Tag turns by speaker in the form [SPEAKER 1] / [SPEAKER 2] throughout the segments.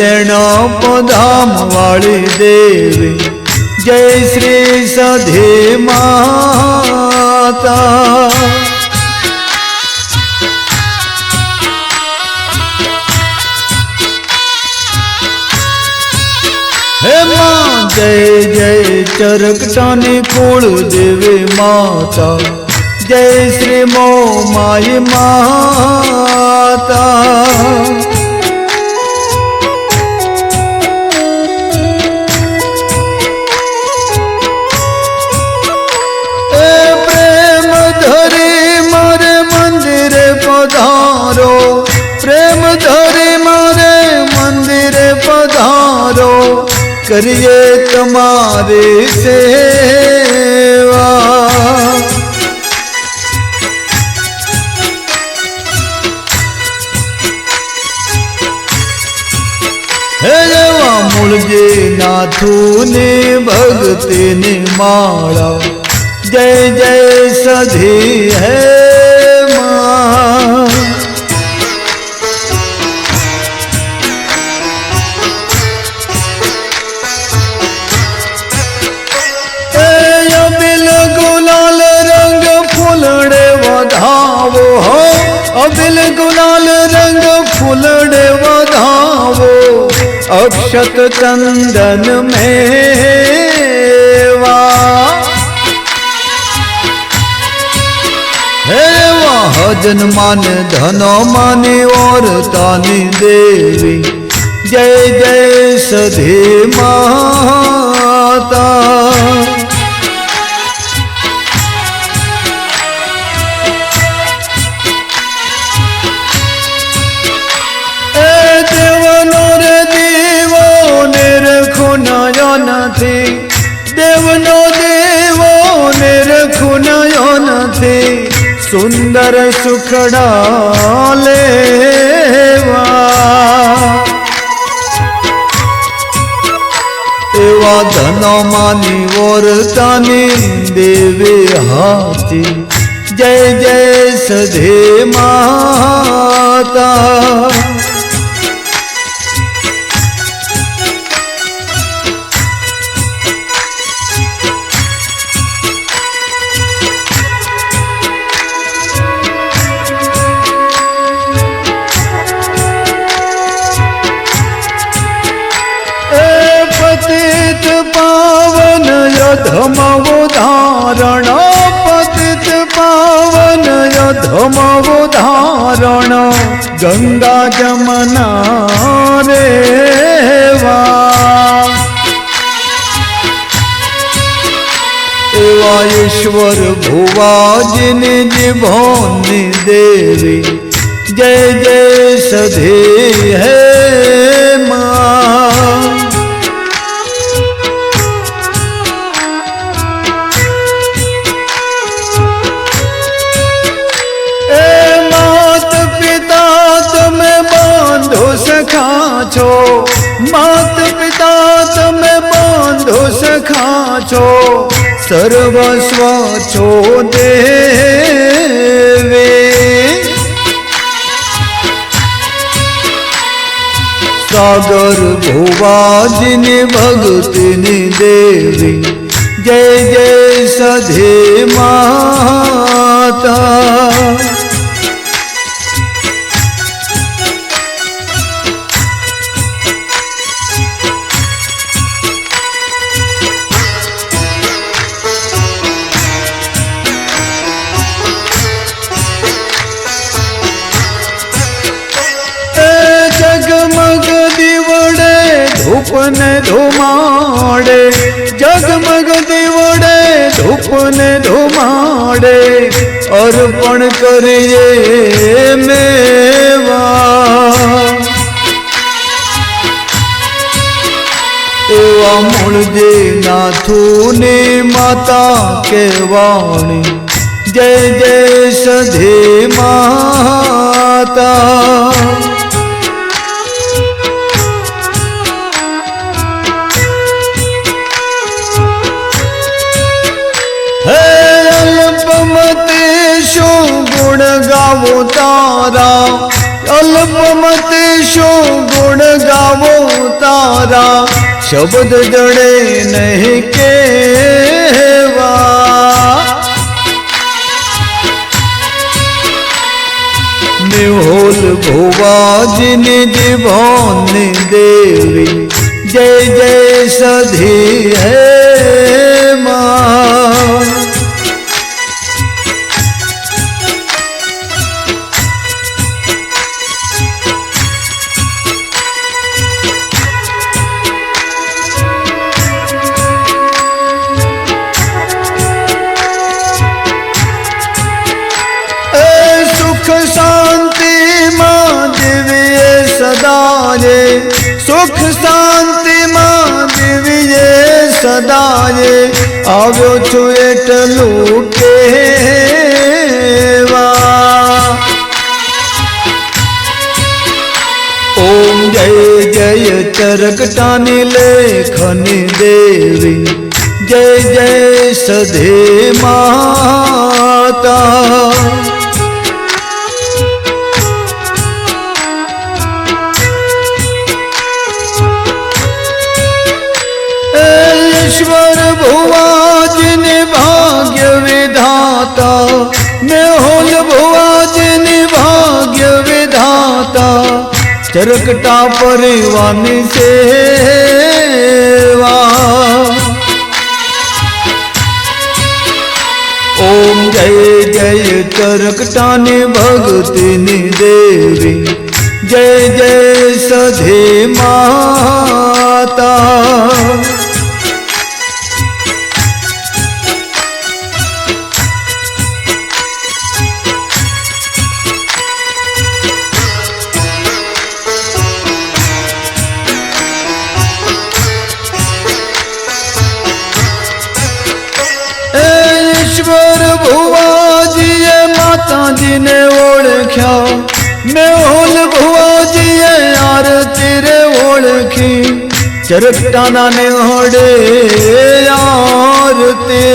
[SPEAKER 1] देना पधाम वाली देवी जय श्री सधी माता। हे मां जय जय चरकटानी कुल देवी माता जय श्री मो माई माता। प्रेम धरी मारे मंदिर पधारो, प्रेम धरी मारे मंदिर पधारो, करिए तुम्हारी सेवा। हे देवा मुलगे नाथू ने भक्ति ने माला जय जय सधी है मां। अबिल गुलाल रंग फूलड़े वधावो हो, अबिल गुलाल रंग फूलड़े वधावो, अक्षत चंदन मेवा। हे महाजन मान धनो मानी और तानी देवी जय जय सधी माता। देवनो रे देवो निरखो नयो नथी, देवनो देवो निरखो नयो नथी, सुंदर सुखड़ा लेवा। एवा धनो मानी वर्तानी देवी हाथी जय जय सधी माता। पतित पावन यधम उदाहरण, पतित पावन यधम उदाहरण, गंगा जमुना रेवा। एवा ईश्वर भुवा जिनि जिभोनि देवी जय जय सधी है मां। सखा छो मात पिता तमे बांधो सखा छो, सर्वस्व छो देवी। सागर भुवा जिनि भक्ति नि देवी जय जय सधी माता। जगमग दिवड़े धूप ने धुमाड़े, जगमग दिवड़े धूप ने धुमाड़े, अर्पण करिए मेवा। एवा मुलजे नाथू ने माता के वाणी जय जय सधी माता। अल्पमति शो गुण गावो तारा, અલ્પમતે શું ગુણ ગાવો તારા, શબ્દ જડે નહીં કેવા. મેહોલ ભુવાજીની જીભોની દેવી, જય જય સધી હે માં. સુખ શાંતિ માં દેવીએ સદાયે, આવ્યો છું એટલું કેવા. ઓમ જય જય ચરકટાની લેખની દેવી, જય જય સધે માતા. ईश्वर भुवाजिनी भाग्य विधाता, मेहुल भुवाजिनी भाग्य विधाता, चरकटा परिवानी सेवा. ओम जय जय चरकटानी भक्तिनी देवी, जय जय सधे माता. ईश्वर भुवाजीए माताजी ने ओळख्या, मेहुल भुवाजीए आरती रे ओळखी, चरकटाना ने होडे आरती.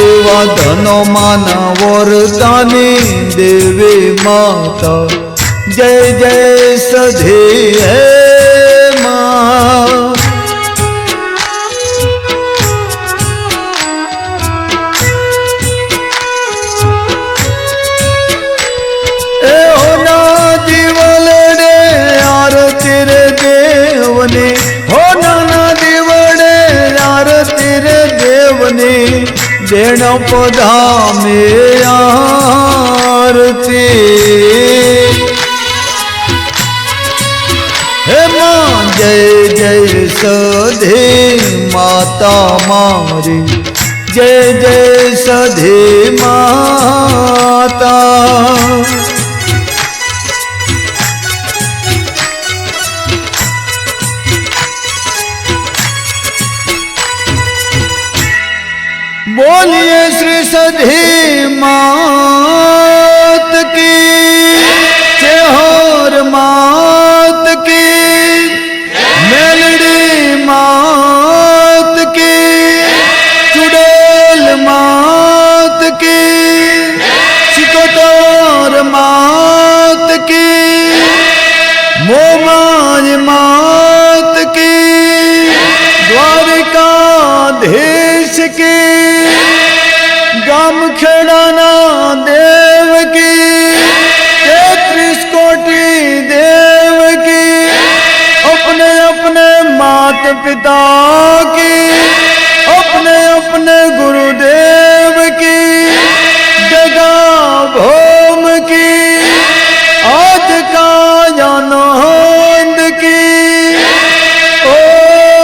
[SPEAKER 1] एवा धनो माना वरदानी देवी माता, जय जय सधे हे मां. हो नाना दिवड़े आरती रे देवनी, देण पधा में आरती. हे मां जय जय सधे माता मारी, जय जय सधे माता. बोलिए श्री सधी मात की, चेहोर मात की, मेलड़ी मात की, चुड़ैल मात की, चिकोतोर मात की, मोमाज मात की, द्वारिकाधीश की, गाम खेड़ाना देव की, 33 कोटि देव की, अपने अपने माता पिता की, अपने अपने गुरुदेव की, जगा भौम की, आज का आनंद की. ओम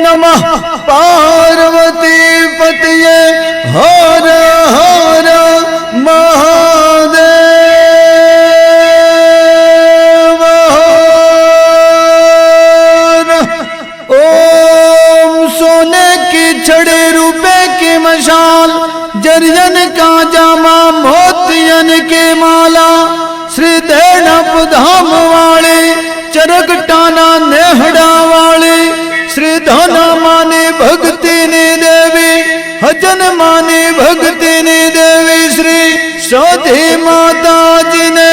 [SPEAKER 1] नमः पार्वती पतिये हर हर महादेव. ओम सोने की छड़ी रुपए की मशाल, जरियन का जामा मोतियन की माला, श्री देणप धाम वाली, चरकटाना नेहड़ा वाली, श्री धन मानी भक्ति नी देवी, हजन मानी भक्ति शोधे माता जी ने